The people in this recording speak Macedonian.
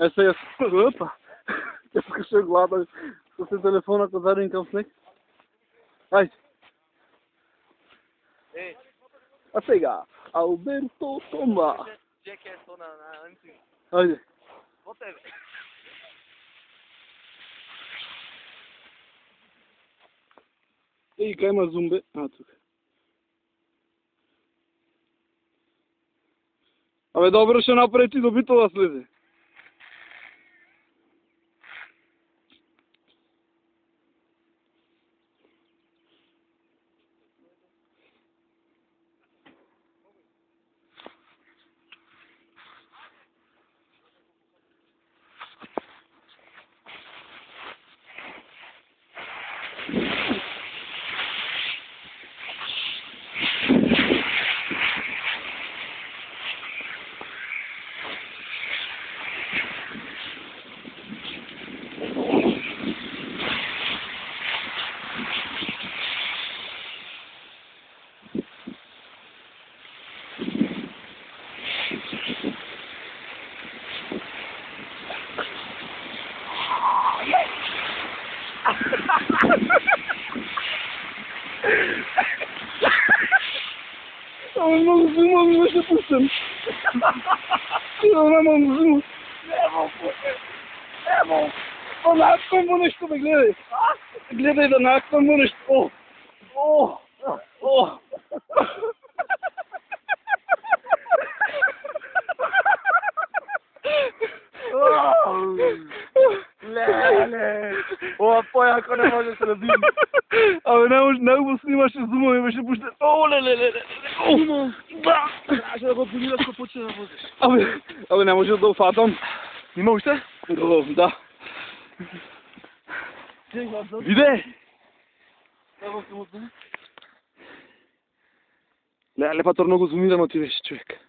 сега, опа, като ще глада, с телефона, ако зарин към снег. Айде. А сега, Алберто Тома. Чекай то на Антин. Айде. По тебе. Ей, къде има зумбе? А, тук. Абе, добро ще направи ти до Битола слезе. Ама много зума ми беше пуснен. Сигурно много зума. Немо, путе. Немо. О, нааквам му нещо, бе, гледай. Гледай да нааквам му нещо. О! О! О! Леле. О, по-яко не може да се разбим. Абе, него го снимаше зума ми беше пуснен. О, леле. О! Да! Трябваше да го подираш, ако почне да возиш. Абе, не може да уфатам. Има още? Да. Виде! Леле, патър много зумирано ти беше, човек.